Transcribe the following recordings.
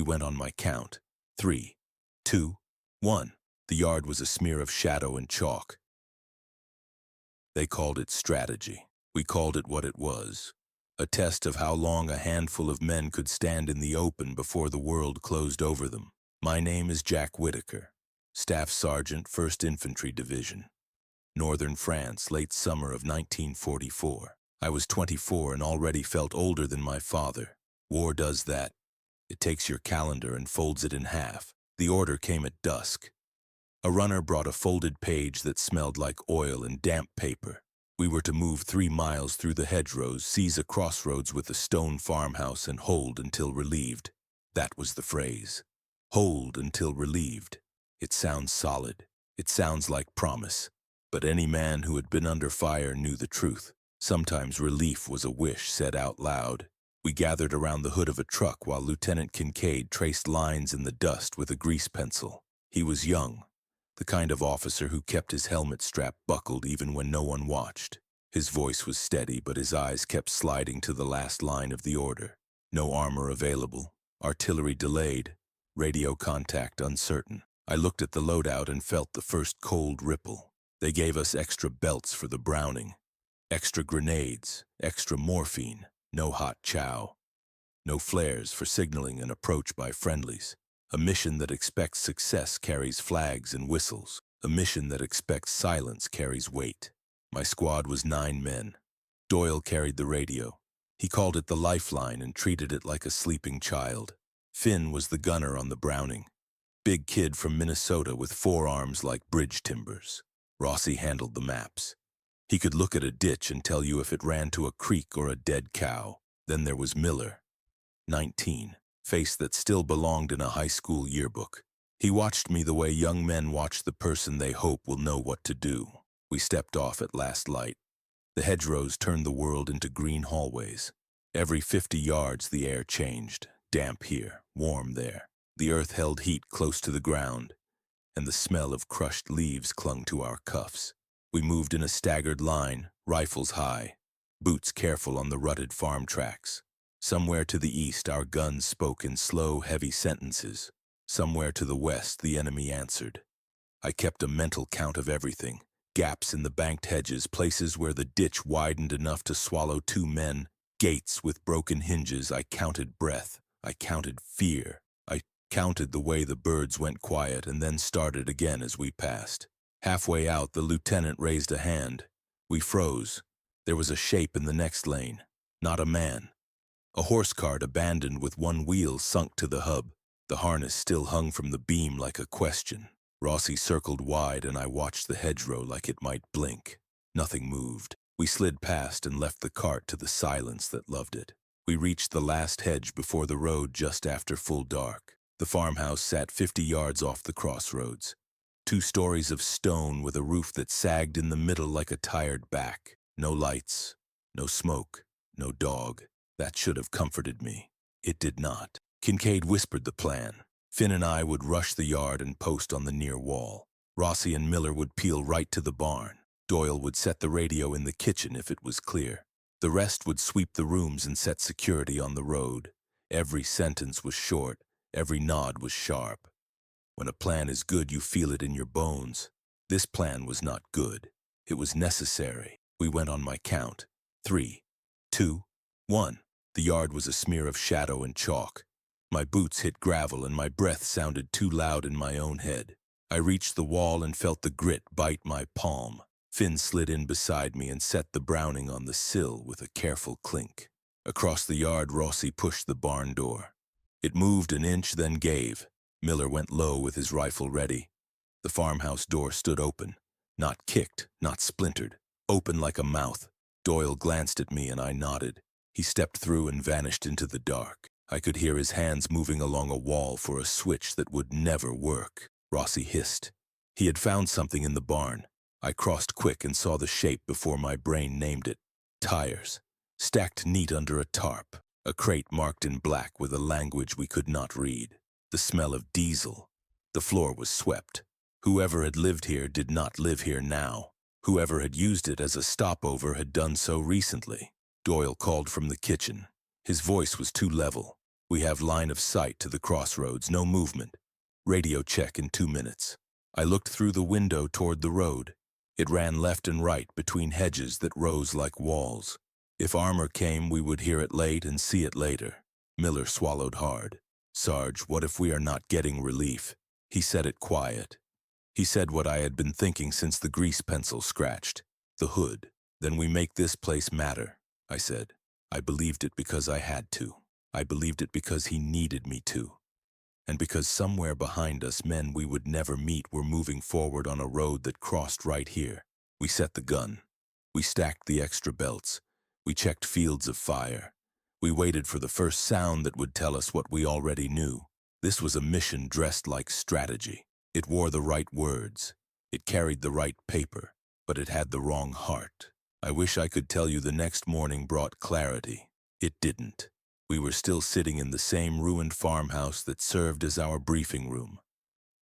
went on my count. 3, 2, 1. The yard was a smear of shadow and chalk. They called it strategy. We called it what it was. A test of how long a handful of men could stand in the open before the world closed over them. My name is Jack Whitaker, Staff Sergeant, 1st Infantry Division. Northern France, late summer of 1944. I was 24 and already felt older than my father. War does that. It takes your calendar and folds it in half. The order came at dusk. A runner brought a folded page that smelled like oil and damp paper. We were to move 3 miles through the hedgerows, seize a crossroads with a stone farmhouse, and hold until relieved. That was the phrase. Hold until relieved. It sounds solid. It sounds like promise. But any man who had been under fire knew the truth. Sometimes relief was a wish said out loud. We gathered around the hood of a truck while Lieutenant Kincaid traced lines in the dust with a grease pencil. He was young, the kind of officer who kept his helmet strap buckled even when no one watched. His voice was steady, but his eyes kept sliding to the last line of the order. No armor available, artillery delayed, radio contact uncertain. I looked at the loadout and felt the first cold ripple. They gave us extra belts for the Browning, extra grenades, extra morphine, no hot chow, no flares for signaling an approach by friendlies. A mission that expects success carries flags and whistles. A mission that expects silence carries weight. My squad was 9 men. Doyle carried the radio. He called it the lifeline and treated it like a sleeping child. Finn was the gunner on the Browning. Big kid from Minnesota with forearms like bridge timbers. Rossi handled the maps. He could look at a ditch and tell you if it ran to a creek or a dead cow. Then there was Miller, 19. Face that still belonged in a high school yearbook. He watched me the way young men watch the person they hope will know what to do. We stepped off at last light. The hedgerows turned the world into green hallways. Every 50 yards the air changed. Damp here, warm there. The earth held heat close to the ground, and the smell of crushed leaves clung to our cuffs. We moved in a staggered line, rifles high, boots careful on the rutted farm tracks. Somewhere to the east, our guns spoke in slow, heavy sentences. Somewhere to the west, the enemy answered. I kept a mental count of everything. Gaps in the banked hedges, places where the ditch widened enough to swallow 2 men, gates with broken hinges. I counted breath. I counted fear. I counted the way the birds went quiet and then started again as we passed. Halfway out, the lieutenant raised a hand. We froze. There was a shape in the next lane. Not a man. A horse cart abandoned with one wheel sunk to the hub. The harness still hung from the beam like a question. Rossi circled wide and I watched the hedgerow like it might blink. Nothing moved. We slid past and left the cart to the silence that loved it. We reached the last hedge before the road just after full dark. The farmhouse sat 50 yards off the crossroads. 2 stories of stone with a roof that sagged in the middle like a tired back. No lights, no smoke, no dog. That should have comforted me. It did not. Kincaid whispered the plan. Finn and I would rush the yard and post on the near wall. Rossi and Miller would peel right to the barn. Doyle would set the radio in the kitchen if it was clear. The rest would sweep the rooms and set security on the road. Every sentence was short. Every nod was sharp. When a plan is good, you feel it in your bones. This plan was not good. It was necessary. We went on my count. 3, 2, 1. The yard was a smear of shadow and chalk. My boots hit gravel and my breath sounded too loud in my own head. I reached the wall and felt the grit bite my palm. Finn slid in beside me and set the Browning on the sill with a careful clink. Across the yard, Rossi pushed the barn door. It moved an inch, then gave. Miller went low with his rifle ready. The farmhouse door stood open. Not kicked, not splintered. Open like a mouth. Doyle glanced at me and I nodded. He stepped through and vanished into the dark. I could hear his hands moving along a wall for a switch that would never work. Rossi hissed. He had found something in the barn. I crossed quick and saw the shape before my brain named it. Tires, stacked neat under a tarp. A crate marked in black with a language we could not read. The smell of diesel. The floor was swept. Whoever had lived here did not live here now. Whoever had used it as a stopover had done so recently. Doyle called from the kitchen. His voice was too level. We have line of sight to the crossroads, no movement. Radio check in 2 minutes. I looked through the window toward the road. It ran left and right between hedges that rose like walls. If armor came, we would hear it late and see it later. Miller swallowed hard. Sarge, what if we are not getting relief? He said it quiet. He said what I had been thinking since the grease pencil scratched. The hood. Then we make this place matter, I said. I believed it because I had to. I believed it because he needed me to. And because somewhere behind us men we would never meet were moving forward on a road that crossed right here. We set the gun. We stacked the extra belts. We checked fields of fire. We waited for the first sound that would tell us what we already knew. This was a mission dressed like strategy. It wore the right words. It carried the right paper, but it had the wrong heart. I wish I could tell you the next morning brought clarity. It didn't. We were still sitting in the same ruined farmhouse that served as our briefing room.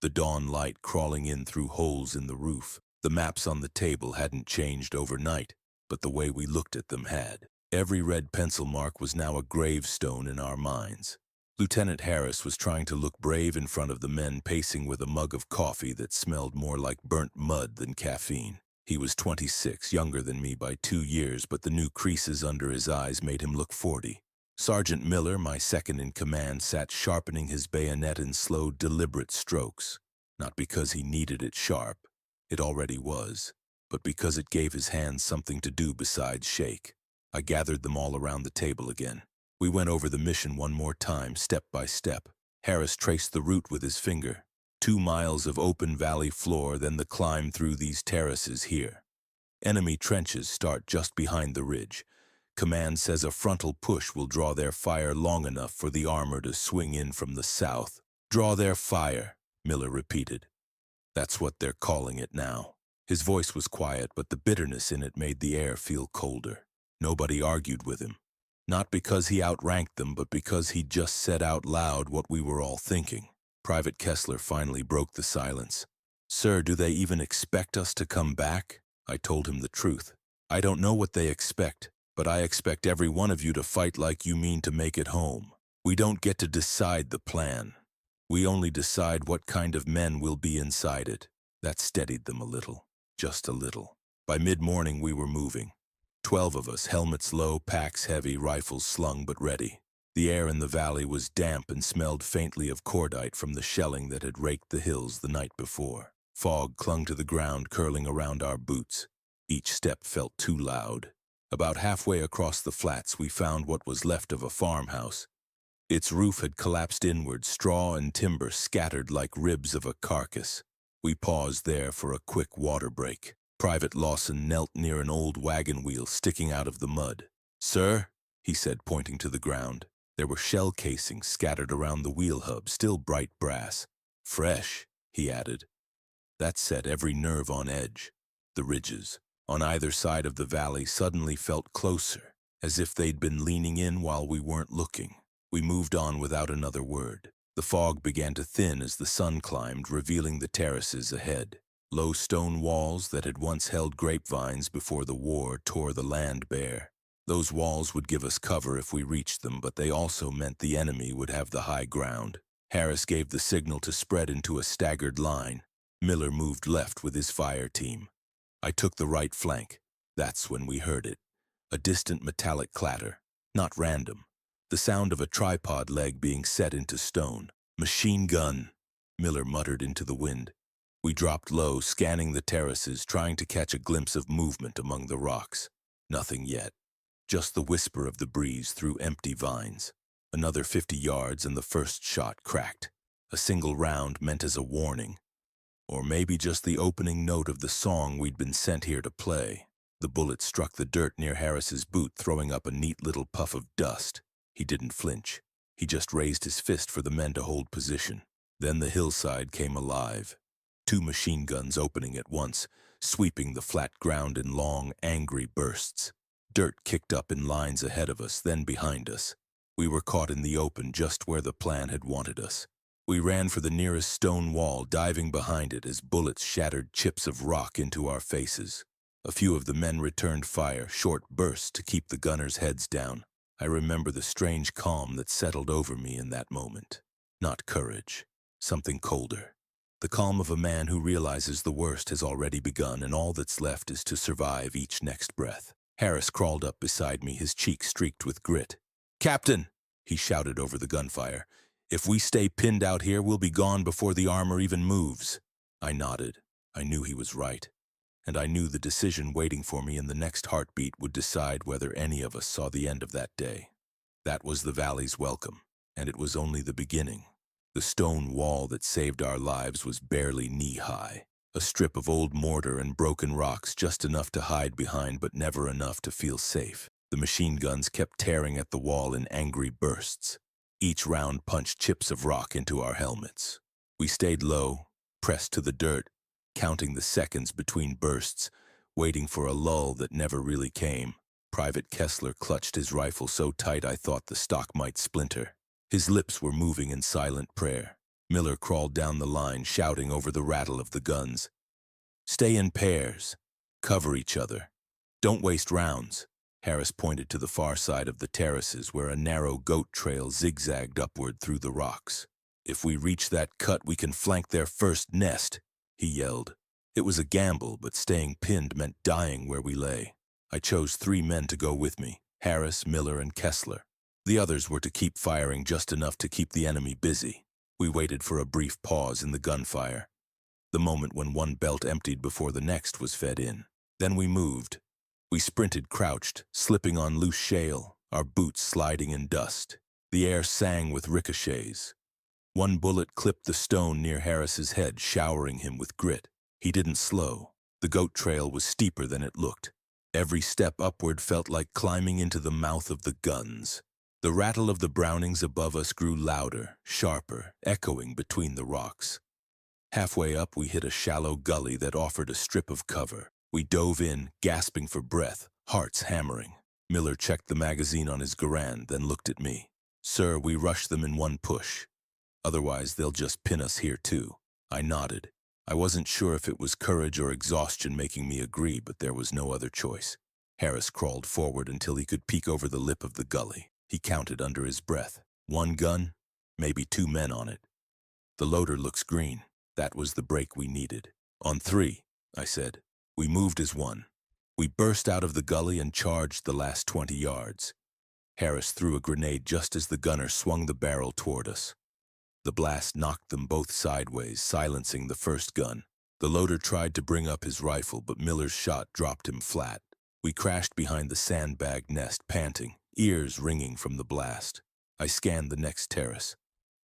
The dawn light crawling in through holes in the roof. The maps on the table hadn't changed overnight, but the way we looked at them had. Every red pencil mark was now a gravestone in our minds. Lieutenant Harris was trying to look brave in front of the men pacing with a mug of coffee that smelled more like burnt mud than caffeine. He was 26, younger than me by 2 years, but the new creases under his eyes made him look 40. Sergeant Miller, my second in command, sat sharpening his bayonet in slow, deliberate strokes, not because he needed it sharp, it already was, but because it gave his hands something to do besides shake. I gathered them all around the table again. We went over the mission one more time, step by step. Harris traced the route with his finger. 2 miles of open valley floor, then the climb through these terraces here. Enemy trenches start just behind the ridge. Command says a frontal push will draw their fire long enough for the armor to swing in from the south. Draw their fire, Miller repeated. That's what they're calling it now. His voice was quiet, but the bitterness in it made the air feel colder. Nobody argued with him. Not because he outranked them, but because he just said out loud what we were all thinking. Private Kessler finally broke the silence. Sir, do they even expect us to come back? I told him the truth. I don't know what they expect, but I expect every one of you to fight like you mean to make it home. We don't get to decide the plan. We only decide what kind of men will be inside it. That steadied them a little, just a little. By mid-morning we were moving. 12 of us, helmets low, packs heavy, rifles slung but ready. The air in the valley was damp and smelled faintly of cordite from the shelling that had raked the hills the night before. Fog clung to the ground, curling around our boots. Each step felt too loud. About halfway across the flats, we found what was left of a farmhouse. Its roof had collapsed inward, straw and timber scattered like ribs of a carcass. We paused there for a quick water break. Private Lawson knelt near an old wagon wheel sticking out of the mud. "Sir," he said, pointing to the ground. There were shell casings scattered around the wheel hub, still bright brass. "Fresh," he added. That set every nerve on edge. The ridges, on either side of the valley, suddenly felt closer, as if they'd been leaning in while we weren't looking. We moved on without another word. The fog began to thin as the sun climbed, revealing the terraces ahead. Low stone walls that had once held grapevines before the war tore the land bare. Those walls would give us cover if we reached them, but they also meant the enemy would have the high ground. Harris gave the signal to spread into a staggered line. Miller moved left with his fire team. I took the right flank. That's when we heard it. A distant metallic clatter. Not random. The sound of a tripod leg being set into stone. "Machine gun," Miller muttered into the wind. We dropped low, scanning the terraces, trying to catch a glimpse of movement among the rocks. Nothing yet. Just the whisper of the breeze through empty vines. Another 50 yards and the first shot cracked. A single round meant as a warning. Or maybe just the opening note of the song we'd been sent here to play. The bullet struck the dirt near Harris's boot, throwing up a neat little puff of dust. He didn't flinch. He just raised his fist for the men to hold position. Then the hillside came alive. 2 machine guns opening at once, sweeping the flat ground in long, angry bursts. Dirt kicked up in lines ahead of us, then behind us. We were caught in the open just where the plan had wanted us. We ran for the nearest stone wall, diving behind it as bullets shattered chips of rock into our faces. A few of the men returned fire, short bursts to keep the gunners' heads down. I remember the strange calm that settled over me in that moment. Not courage, something colder. The calm of a man who realizes the worst has already begun and all that's left is to survive each next breath. Harris crawled up beside me, his cheeks streaked with grit. "Captain!" he shouted over the gunfire. "If we stay pinned out here, we'll be gone before the armor even moves." I nodded. I knew he was right. And I knew the decision waiting for me in the next heartbeat would decide whether any of us saw the end of that day. That was the valley's welcome, and it was only the beginning. The stone wall that saved our lives was barely knee-high, a strip of old mortar and broken rocks, just enough to hide behind but never enough to feel safe. The machine guns kept tearing at the wall in angry bursts. Each round punched chips of rock into our helmets. We stayed low, pressed to the dirt, counting the seconds between bursts, waiting for a lull that never really came. Private Kessler clutched his rifle so tight I thought the stock might splinter. His lips were moving in silent prayer. Miller crawled down the line, shouting over the rattle of the guns. "Stay in pairs. Cover each other. Don't waste rounds." Harris pointed to the far side of the terraces where a narrow goat trail zigzagged upward through the rocks. "If we reach that cut, we can flank their first nest," he yelled. It was a gamble, but staying pinned meant dying where we lay. I chose 3 men to go with me, Harris, Miller, and Kessler. The others were to keep firing just enough to keep the enemy busy. We waited for a brief pause in the gunfire, the moment when one belt emptied before the next was fed in. Then we moved. We sprinted crouched, slipping on loose shale, our boots sliding in dust. The air sang with ricochets. One bullet clipped the stone near Harris's head, showering him with grit. He didn't slow. The goat trail was steeper than it looked. Every step upward felt like climbing into the mouth of the guns. The rattle of the Brownings above us grew louder, sharper, echoing between the rocks. Halfway up, we hit a shallow gully that offered a strip of cover. We dove in, gasping for breath, hearts hammering. Miller checked the magazine on his Garand, then looked at me. "Sir, we rushed them in one push. Otherwise, they'll just pin us here too." I nodded. I wasn't sure if it was courage or exhaustion making me agree, but there was no other choice. Harris crawled forward until he could peek over the lip of the gully. He counted under his breath. 1 gun, maybe 2 men on it. "The loader looks green." That was the break we needed. "On 3, I said. We moved as one. We burst out of the gully and charged the last 20 yards. Harris threw a grenade just as the gunner swung the barrel toward us. The blast knocked them both sideways, silencing the first gun. The loader tried to bring up his rifle, but Miller's shot dropped him flat. We crashed behind the sandbag nest, panting, ears ringing from the blast. I scanned the next terrace.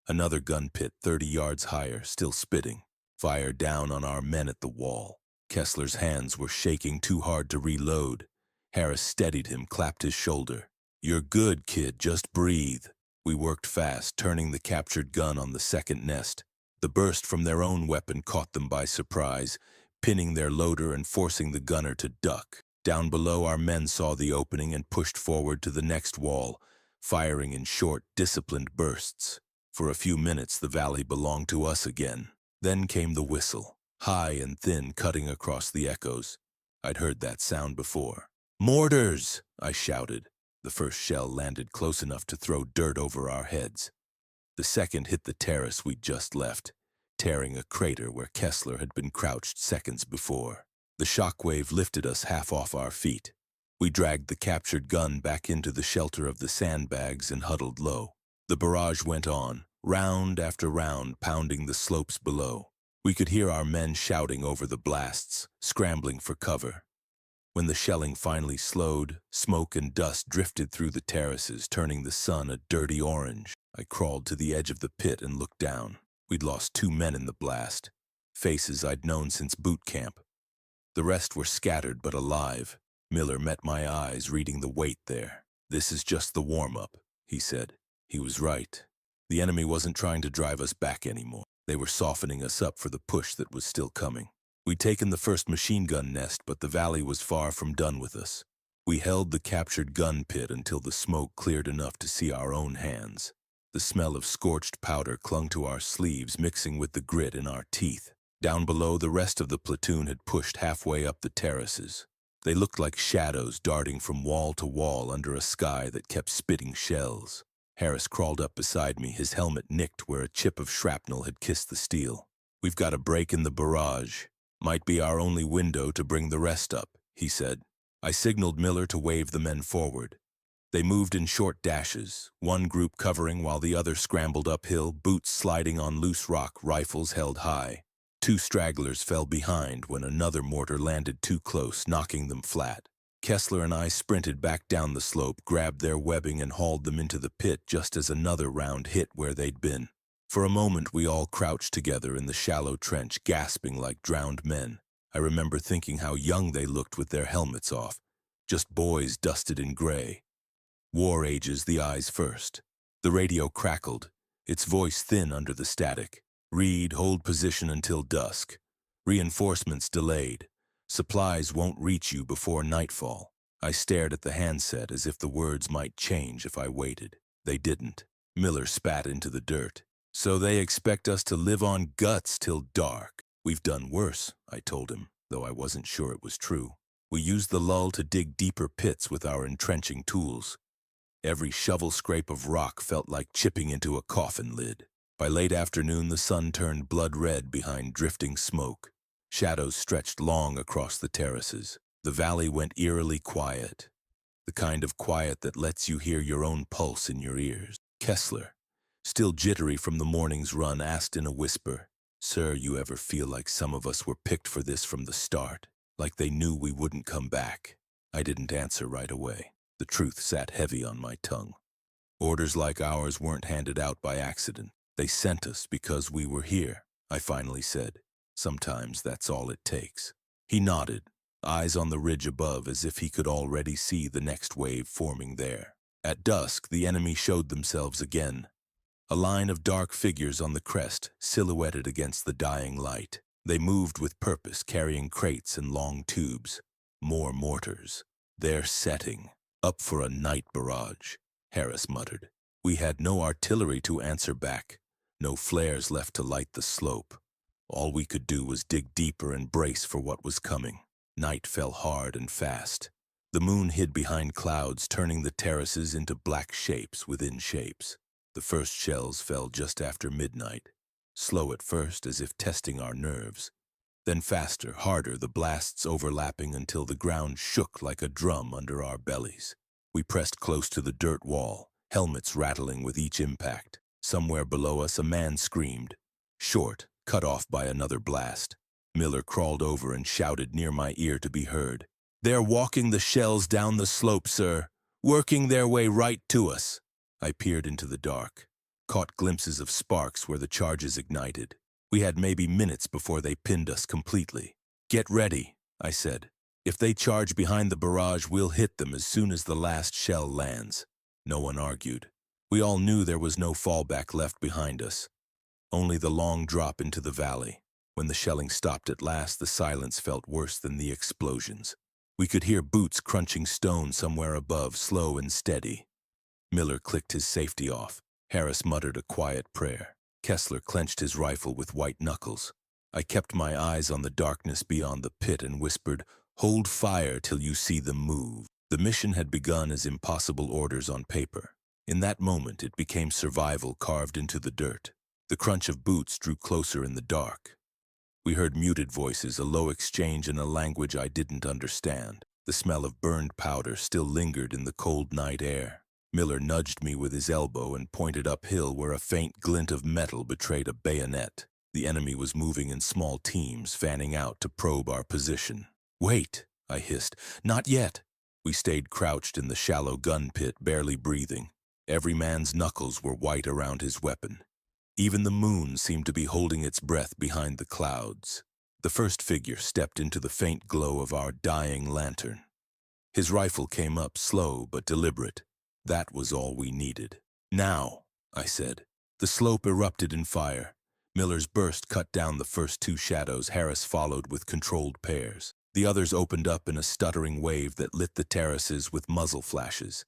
Another gun pit 30 yards higher, still spitting. Fire down on our men at the wall. Kessler's hands were shaking too hard to reload. Harris steadied him, clapped his shoulder. "You're good, kid, just breathe." We worked fast, turning the captured gun on the second nest. The burst from their own weapon caught them by surprise, pinning their loader and forcing the gunner to duck. Down below, our men saw the opening and pushed forward to the next wall, firing in short, disciplined bursts. For a few minutes, the valley belonged to us again. Then came the whistle, high and thin, cutting across the echoes. I'd heard that sound before. "Mortars!" I shouted. The first shell landed close enough to throw dirt over our heads. The second hit the terrace we'd just left, tearing a crater where Kessler had been crouched seconds before. The shockwave lifted us half off our feet. We dragged the captured gun back into the shelter of the sandbags and huddled low. The barrage went on, round after round, pounding the slopes below. We could hear our men shouting over the blasts, scrambling for cover. When the shelling finally slowed, smoke and dust drifted through the terraces, turning the sun a dirty orange. I crawled to the edge of the pit and looked down. We'd lost 2 men in the blast, faces I'd known since boot camp. The rest were scattered but alive. Miller met my eyes, reading the weight there. "This is just the warm-up," he said. He was right. The enemy wasn't trying to drive us back anymore. They were softening us up for the push that was still coming. We'd taken the first machine gun nest, but the valley was far from done with us. We held the captured gun pit until the smoke cleared enough to see our own hands. The smell of scorched powder clung to our sleeves, mixing with the grit in our teeth. Down below, the rest of the platoon had pushed halfway up the terraces. They looked like shadows darting from wall to wall under a sky that kept spitting shells. Harris crawled up beside me, his helmet nicked where a chip of shrapnel had kissed the steel. "We've got a break in the barrage. Might be our only window to bring the rest up," he said. I signaled Miller to wave the men forward. They moved in short dashes, one group covering while the other scrambled uphill, boots sliding on loose rock, rifles held high. Two stragglers fell behind when another mortar landed too close, knocking them flat. Kessler and I sprinted back down the slope, grabbed their webbing and hauled them into the pit just as another round hit where they'd been. For a moment we all crouched together in the shallow trench, gasping like drowned men. I remember thinking how young they looked with their helmets off, just boys dusted in gray. War ages the eyes first. The radio crackled, its voice thin under the static. "Read, hold position until dusk. Reinforcements delayed. Supplies won't reach you before nightfall." I stared at the handset as if the words might change if I waited. They didn't. Miller spat into the dirt. "So they expect us to live on guts till dark." "We've done worse," I told him, though I wasn't sure it was true. "We used the lull to dig deeper pits with our entrenching tools. Every shovel scrape of rock felt like chipping into a coffin lid." By late afternoon, the sun turned blood red behind drifting smoke. Shadows stretched long across the terraces. The valley went eerily quiet, the kind of quiet that lets you hear your own pulse in your ears. Kessler, still jittery from the morning's run, asked in a whisper, "Sir, you ever feel like some of us were picked for this from the start? Like they knew we wouldn't come back?" I didn't answer right away. The truth sat heavy on my tongue. Orders like ours weren't handed out by accident. "They sent us because we were here," I finally said. "Sometimes that's all it takes." He nodded, eyes on the ridge above as if he could already see the next wave forming there. At dusk, the enemy showed themselves again. A line of dark figures on the crest, silhouetted against the dying light. They moved with purpose, carrying crates and long tubes. More mortars. "They're setting. Up for a night barrage," Harris muttered. We had no artillery to answer back. No flares left to light the slope. All we could do was dig deeper and brace for what was coming. Night fell hard and fast. The moon hid behind clouds, turning the terraces into black shapes within shapes. The first shells fell just after midnight. Slow at first, as if testing our nerves. Then faster, harder, the blasts overlapping until the ground shook like a drum under our bellies. We pressed close to the dirt wall, helmets rattling with each impact. Somewhere below us, a man screamed. Short, cut off by another blast. Miller crawled over and shouted near my ear to be heard. "They're walking the shells down the slope, sir. Working their way right to us." I peered into the dark, caught glimpses of sparks where the charges ignited. We had maybe minutes before they pinned us completely. "Get ready," I said. "If they charge behind the barrage, we'll hit them as soon as the last shell lands." No one argued. We all knew there was no fallback left behind us. Only the long drop into the valley. When the shelling stopped at last, the silence felt worse than the explosions. We could hear boots crunching stone somewhere above, slow and steady. Miller clicked his safety off. Harris muttered a quiet prayer. Kessler clenched his rifle with white knuckles. I kept my eyes on the darkness beyond the pit and whispered, "Hold fire till you see them move." The mission had begun as impossible orders on paper. In that moment, it became survival carved into the dirt. The crunch of boots drew closer in the dark. We heard muted voices, a low exchange in a language I didn't understand. The smell of burned powder still lingered in the cold night air. Miller nudged me with his elbow and pointed uphill where a faint glint of metal betrayed a bayonet. The enemy was moving in small teams, fanning out to probe our position. "Wait," I hissed. "Not yet." We stayed crouched in the shallow gun pit, barely breathing. Every man's knuckles were white around his weapon. Even the moon seemed to be holding its breath behind the clouds. The first figure stepped into the faint glow of our dying lantern. His rifle came up, slow but deliberate. That was all we needed. "Now," I said. The slope erupted in fire. Miller's burst cut down the first two shadows. Harris followed with controlled pairs. The others opened up in a stuttering wave that lit the terraces with muzzle flashes.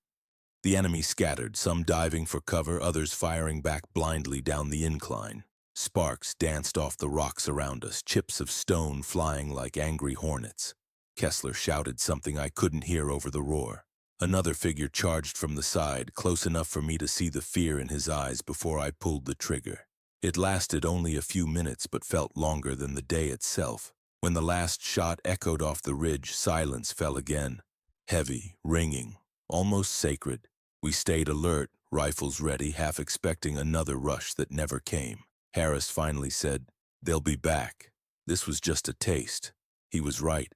The enemy scattered, some diving for cover, others firing back blindly down the incline. Sparks danced off the rocks around us, chips of stone flying like angry hornets. Kessler shouted something I couldn't hear over the roar. Another figure charged from the side, close enough for me to see the fear in his eyes before I pulled the trigger. It lasted only a few minutes but felt longer than the day itself. When the last shot echoed off the ridge, silence fell again. Heavy, ringing, almost sacred. We stayed alert, rifles ready, half expecting another rush that never came. Harris finally said, "They'll be back." This was just a taste. He was right.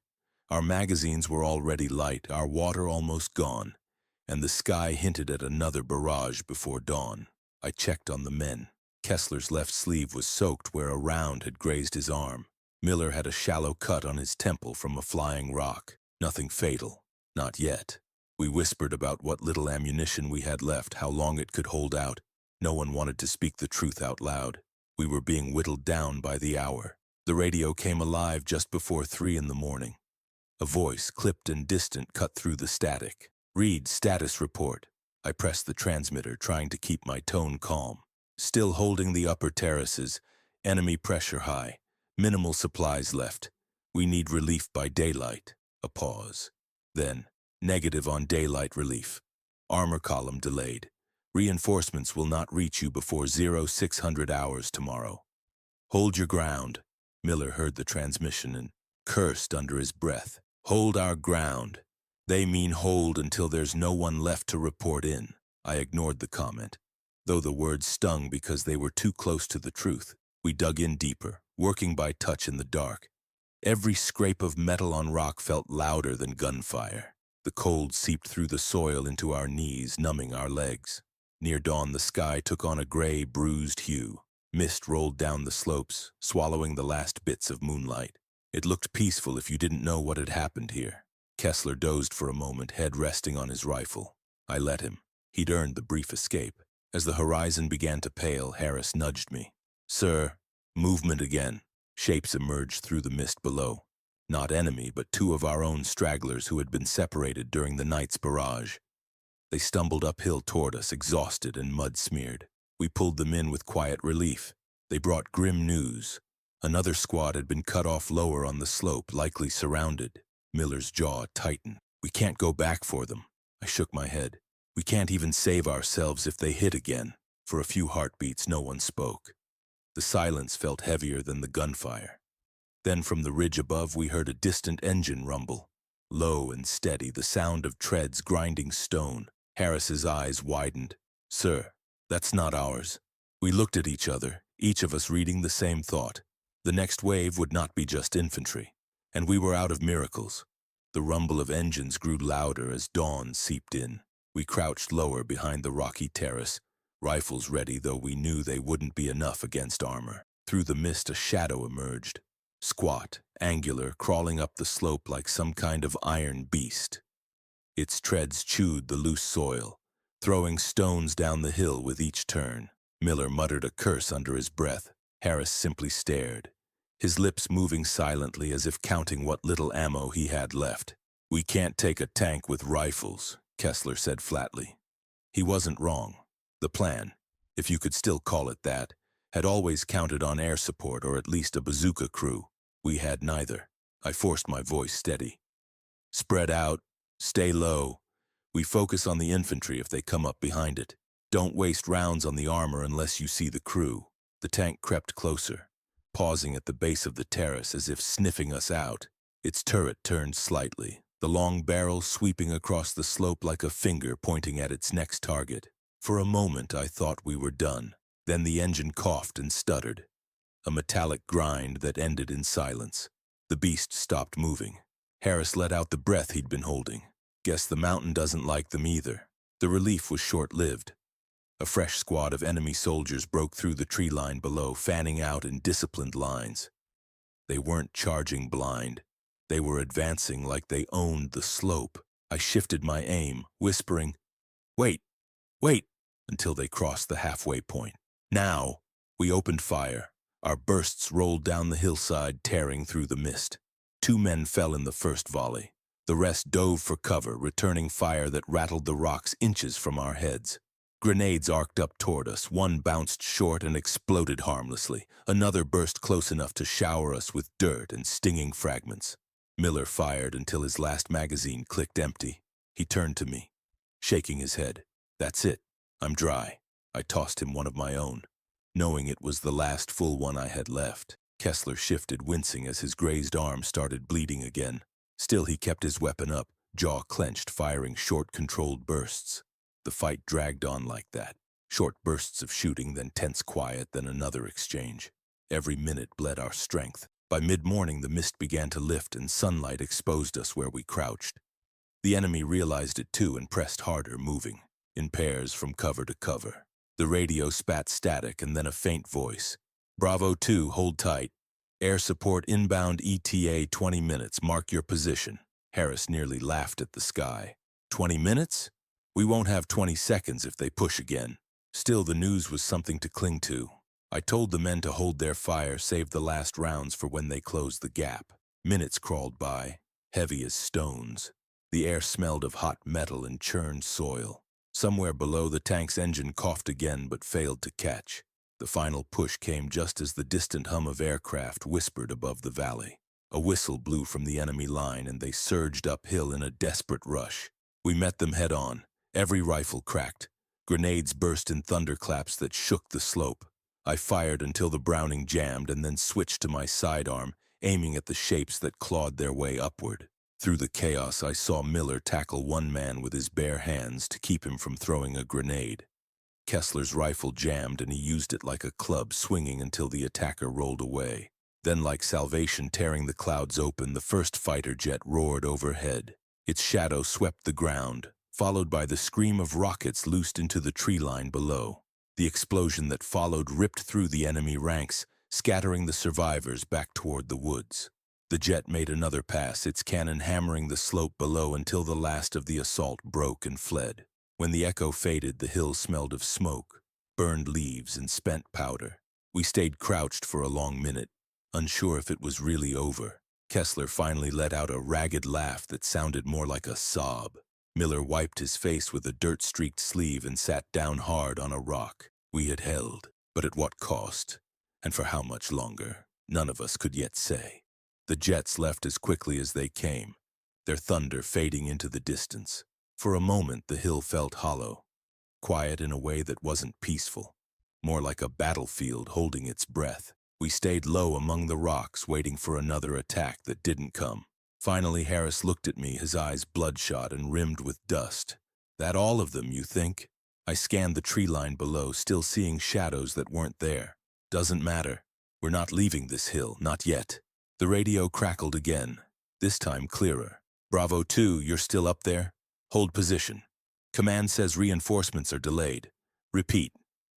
Our magazines were already light, our water almost gone, and the sky hinted at another barrage before dawn. I checked on the men. Kessler's left sleeve was soaked where a round had grazed his arm. Miller had a shallow cut on his temple from a flying rock. Nothing fatal. Not yet. We whispered about what little ammunition we had left, how long it could hold out. No one wanted to speak the truth out loud. We were being whittled down by the hour. The radio came alive just before 3 in the morning. A voice, clipped and distant, cut through the static. "Read status report." I pressed the transmitter, trying to keep my tone calm. "Still holding the upper terraces. Enemy pressure high. Minimal supplies left. We need relief by daylight." A pause. Then, "Negative on daylight relief. Armor column delayed. Reinforcements will not reach you before 0600 hours tomorrow. Hold your ground." Miller heard the transmission and cursed under his breath. "Hold our ground. They mean hold until there's no one left to report in." I ignored the comment, though the words stung because they were too close to the truth. We dug in deeper, working by touch in the dark. Every scrape of metal on rock felt louder than gunfire. The cold seeped through the soil into our knees, numbing our legs. Near dawn, the sky took on a gray, bruised hue. Mist rolled down the slopes, swallowing the last bits of moonlight. It looked peaceful if you didn't know what had happened here. Kessler dozed for a moment, head resting on his rifle. I let him. He'd earned the brief escape. As the horizon began to pale, Harris nudged me. "Sir, movement again." Shapes emerged through the mist below. Not enemy, but 2 of our own stragglers who had been separated during the night's barrage. They stumbled uphill toward us, exhausted and mud-smeared. We pulled them in with quiet relief. They brought grim news. Another squad had been cut off lower on the slope, likely surrounded. Miller's jaw tightened. "We can't go back for them." I shook my head. "We can't even save ourselves if they hit again." For a few heartbeats, no one spoke. The silence felt heavier than the gunfire. Then from the ridge above, we heard a distant engine rumble. Low and steady, the sound of treads grinding stone. Harris's eyes widened. "Sir, that's not ours." We looked at each other, each of us reading the same thought. The next wave would not be just infantry, and we were out of miracles. The rumble of engines grew louder as dawn seeped in. We crouched lower behind the rocky terrace, rifles ready, though we knew they wouldn't be enough against armor. Through the mist, a shadow emerged. Squat, angular, crawling up the slope like some kind of iron beast. Its treads chewed the loose soil, throwing stones down the hill with each turn. Miller muttered a curse under his breath. Harris simply stared, his lips moving silently as if counting what little ammo he had left. "We can't take a tank with rifles," Kessler said flatly. He wasn't wrong. The plan, if you could still call it that, had always counted on air support or at least a bazooka crew. We had neither. I forced my voice steady. "Spread out. Stay low. We focus on the infantry if they come up behind it. Don't waste rounds on the armor unless you see the crew." The tank crept closer, pausing at the base of the terrace as if sniffing us out. Its turret turned slightly, the long barrel sweeping across the slope like a finger pointing at its next target. For a moment I thought we were done. Then the engine coughed and stuttered, a metallic grind that ended in silence. The beast stopped moving. Harris let out the breath he'd been holding. Guess the mountain doesn't like them either. The relief was short-lived. A fresh squad of enemy soldiers broke through the tree line below, fanning out in disciplined lines. They weren't charging blind. They were advancing like they owned the slope. I shifted my aim, whispering, "Wait, wait," until they crossed the halfway point. "Now!" We opened fire. Our bursts rolled down the hillside, tearing through the mist. 2 men fell in the first volley. The rest dove for cover, returning fire that rattled the rocks inches from our heads. Grenades arced up toward us. One bounced short and exploded harmlessly. Another burst close enough to shower us with dirt and stinging fragments. Miller fired until his last magazine clicked empty. He turned to me, shaking his head. "That's it. I'm dry." I tossed him one of my own, knowing it was the last full one I had left. Kessler shifted, wincing as his grazed arm started bleeding again. Still, he kept his weapon up, jaw clenched, firing short, controlled bursts. The fight dragged on like that. Short bursts of shooting, then tense quiet, then another exchange. Every minute bled our strength. By mid-morning, the mist began to lift and sunlight exposed us where we crouched. The enemy realized it too and pressed harder, moving in pairs from cover to cover. The radio spat static and then a faint voice. "Bravo 2, hold tight. Air support inbound ETA 20 minutes. Mark your position." Harris nearly laughed at the sky. 20 minutes? We won't have 20 seconds if they push again. Still, the news was something to cling to. I told the men to hold their fire, save the last rounds for when they closed the gap. Minutes crawled by, heavy as stones. The air smelled of hot metal and churned soil. Somewhere below, the tank's engine coughed again but failed to catch. The final push came just as the distant hum of aircraft whispered above the valley. A whistle blew from the enemy line and they surged uphill in a desperate rush. We met them head on. Every rifle cracked. Grenades burst in thunderclaps that shook the slope. I fired until the Browning jammed and then switched to my sidearm, aiming at the shapes that clawed their way upward. Through the chaos, I saw Miller tackle one man with his bare hands to keep him from throwing a grenade. Kessler's rifle jammed and he used it like a club, swinging until the attacker rolled away. Then, like salvation tearing the clouds open, the first fighter jet roared overhead. Its shadow swept the ground, followed by the scream of rockets loosed into the tree line below. The explosion that followed ripped through the enemy ranks, scattering the survivors back toward the woods. The jet made another pass, its cannon hammering the slope below until the last of the assault broke and fled. When the echo faded, the hills smelled of smoke, burned leaves, and spent powder. We stayed crouched for a long minute, unsure if it was really over. Kessler finally let out a ragged laugh that sounded more like a sob. Miller wiped his face with a dirt-streaked sleeve and sat down hard on a rock. We had held, but at what cost? And for how much longer? None of us could yet say. The jets left as quickly as they came, their thunder fading into the distance. For a moment, the hill felt hollow, quiet in a way that wasn't peaceful, more like a battlefield holding its breath. We stayed low among the rocks, waiting for another attack that didn't come. Finally, Harris looked at me, his eyes bloodshot and rimmed with dust. "That all of them, you think?" I scanned the tree line below, still seeing shadows that weren't there. "Doesn't matter. We're not leaving this hill, not yet." The radio crackled again, this time clearer. "Bravo 2, you're still up there? Hold position. Command says reinforcements are delayed. Repeat,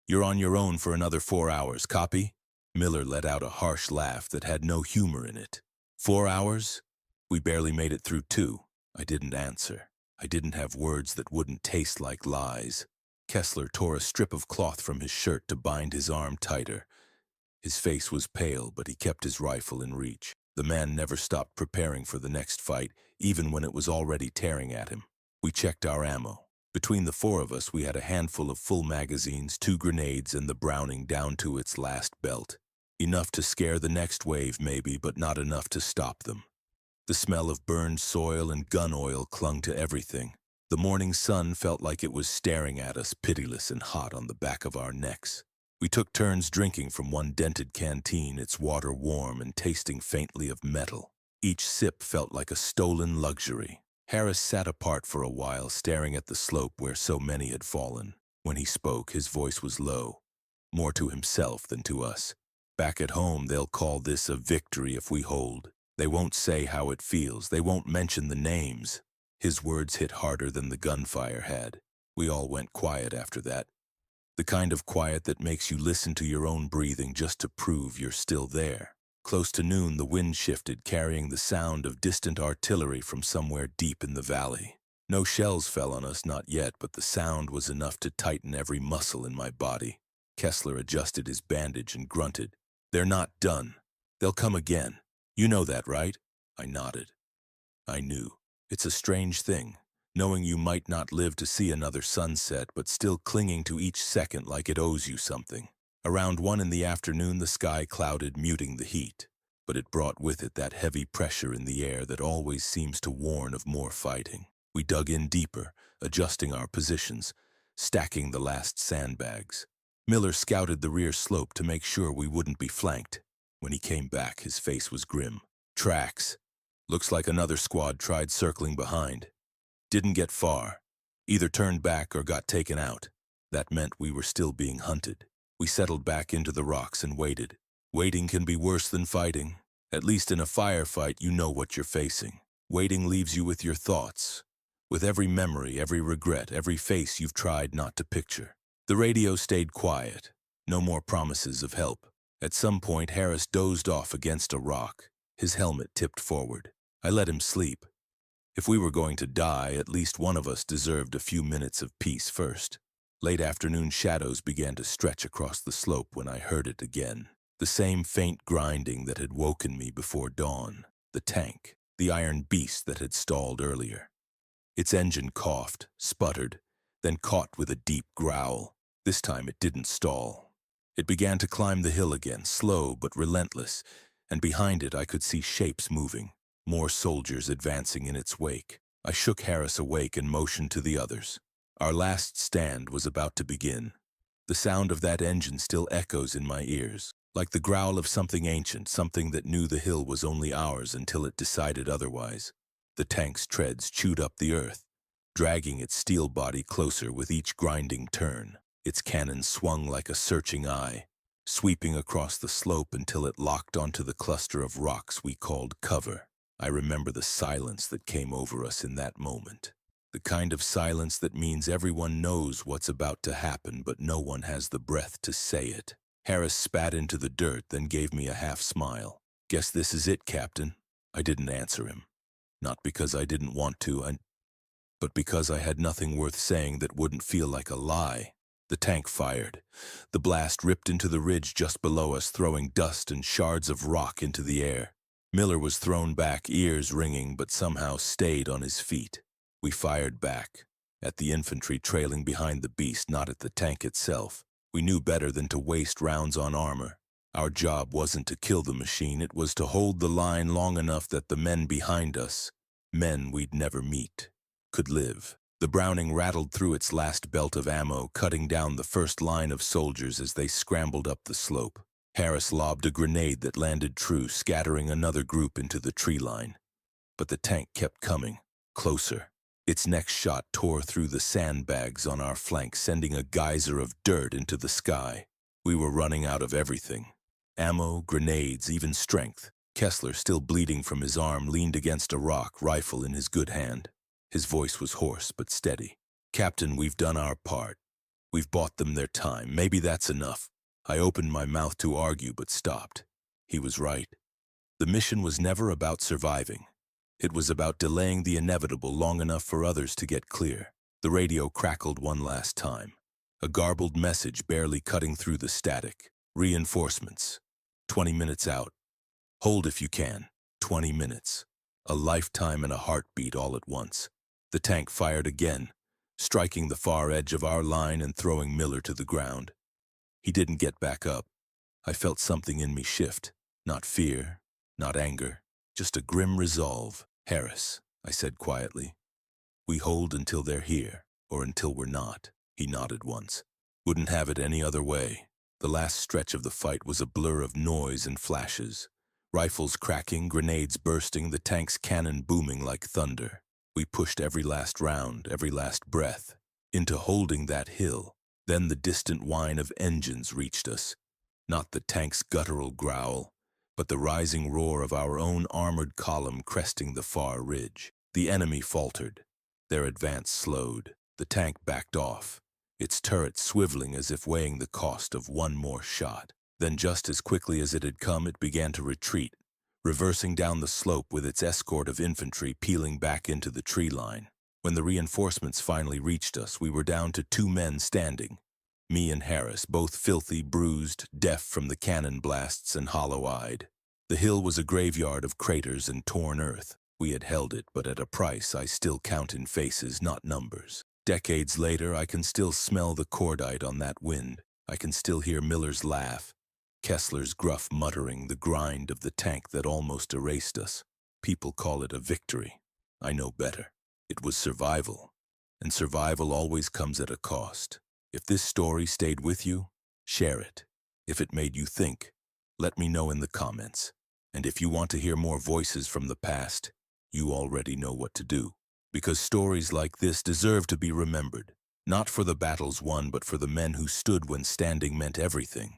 you're on your own for another 4 hours, copy?" Miller let out a harsh laugh that had no humor in it. 4 hours? We barely made it through 2. I didn't answer. I didn't have words that wouldn't taste like lies. Kessler tore a strip of cloth from his shirt to bind his arm tighter. His face was pale, but he kept his rifle in reach. The man never stopped preparing for the next fight, even when it was already tearing at him. We checked our ammo. Between the 4 of us, we had a handful of full magazines, 2 grenades, and the Browning down to its last belt. Enough to scare the next wave, maybe, but not enough to stop them. The smell of burned soil and gun oil clung to everything. The morning sun felt like it was staring at us, pitiless and hot on the back of our necks. We took turns drinking from one dented canteen, its water warm and tasting faintly of metal. Each sip felt like a stolen luxury. Harris sat apart for a while, staring at the slope where so many had fallen. When he spoke, his voice was low, more to himself than to us. "Back at home, they'll call this a victory if we hold. They won't say how it feels. They won't mention the names." His words hit harder than the gunfire had. We all went quiet after that. The kind of quiet that makes you listen to your own breathing just to prove you're still there. Close to noon, the wind shifted, carrying the sound of distant artillery from somewhere deep in the valley. No shells fell on us, not yet, but the sound was enough to tighten every muscle in my body. Kessler adjusted his bandage and grunted. "They're not done. They'll come again. You know that, right?" I nodded. I knew. It's a strange thing, knowing you might not live to see another sunset, but still clinging to each second like it owes you something. Around 1 in the afternoon, the sky clouded, muting the heat. but it brought with it that heavy pressure in the air that always seems to warn of more fighting. We dug in deeper, adjusting our positions, stacking the last sandbags. Miller scouted the rear slope to make sure we wouldn't be flanked. When he came back, his face was grim. Tracks. Looks like another squad tried circling behind. Didn't get far. Either turned back or got taken out. That meant we were still being hunted. We settled back into the rocks and waited. Waiting can be worse than fighting. At least in a firefight, you know what you're facing. Waiting leaves you with your thoughts, with every memory, every regret, every face you've tried not to picture. The radio stayed quiet. No more promises of help. At some point, Harris dozed off against a rock, his helmet tipped forward. I let him sleep. If we were going to die, at least one of us deserved a few minutes of peace first. Late afternoon shadows began to stretch across the slope when I heard it again. The same faint grinding that had woken me before dawn. The tank, the iron beast that had stalled earlier. Its engine coughed, sputtered, then caught with a deep growl. This time it didn't stall. It began to climb the hill again, slow but relentless, and behind it I could see shapes moving, more soldiers advancing in its wake. I shook Harris awake and motioned to the others. Our last stand was about to begin. The sound of that engine still echoes in my ears, like the growl of something ancient, something that knew the hill was only ours until it decided otherwise. The tank's treads chewed up the earth, dragging its steel body closer with each grinding turn. Its cannon swung like a searching eye, sweeping across the slope until it locked onto the cluster of rocks we called cover. I remember the silence that came over us in that moment. The kind of silence that means everyone knows what's about to happen, but no one has the breath to say it. Harris spat into the dirt, then gave me a half smile. "Guess this is it, Captain." I didn't answer him. Not because I didn't want to, but because I had nothing worth saying that wouldn't feel like a lie. The tank fired. The blast ripped into the ridge just below us, throwing dust and shards of rock into the air. Miller was thrown back, ears ringing, but somehow stayed on his feet. We fired back, at the infantry trailing behind the beast, not at the tank itself. We knew better than to waste rounds on armor. Our job wasn't to kill the machine, it was to hold the line long enough that the men behind us, men we'd never meet, could live. The Browning rattled through its last belt of ammo, cutting down the first line of soldiers as they scrambled up the slope. Harris lobbed a grenade that landed true, scattering another group into the tree line. But the tank kept coming, closer. Its next shot tore through the sandbags on our flank, sending a geyser of dirt into the sky. We were running out of everything. Ammo, grenades, even strength. Kessler, still bleeding from his arm, leaned against a rock, rifle in his good hand. His voice was hoarse but steady. "Captain, we've done our part. We've bought them their time. Maybe that's enough." I opened my mouth to argue but stopped. He was right. The mission was never about surviving. It was about delaying the inevitable long enough for others to get clear. The radio crackled one last time. A garbled message barely cutting through the static. "Reinforcements. 20 minutes out. Hold if you can. 20 minutes. A lifetime and a heartbeat all at once." The tank fired again, striking the far edge of our line and throwing Miller to the ground. He didn't get back up. I felt something in me shift. Not fear, not anger, just a grim resolve. "Harris," I said quietly, "we hold until they're here, or until we're not." He nodded once. "Wouldn't have it any other way." The last stretch of the fight was a blur of noise and flashes. Rifles cracking, grenades bursting, the tank's cannon booming like thunder. We pushed every last round, every last breath, into holding that hill. Then the distant whine of engines reached us. Not the tank's guttural growl, but the rising roar of our own armored column cresting the far ridge. The enemy faltered. Their advance slowed. The tank backed off, its turret swiveling as if weighing the cost of one more shot. Then just as quickly as it had come, it began to retreat, reversing down the slope with its escort of infantry peeling back into the tree line. When the reinforcements finally reached us, we were down to 2 men standing. Me and Harris, both filthy, bruised, deaf from the cannon blasts and hollow-eyed. The hill was a graveyard of craters and torn earth. We had held it, but at a price I still count in faces, not numbers. Decades later, I can still smell the cordite on that wind. I can still hear Miller's laugh. Kessler's gruff muttering, the grind of the tank that almost erased us. People call it a victory. I know better. It was survival, and survival always comes at a cost. If this story stayed with you, share it. If it made you think, let me know in the comments. And if you want to hear more voices from the past, you already know what to do. Because stories like this deserve to be remembered, not for the battles won, but for the men who stood when standing meant everything.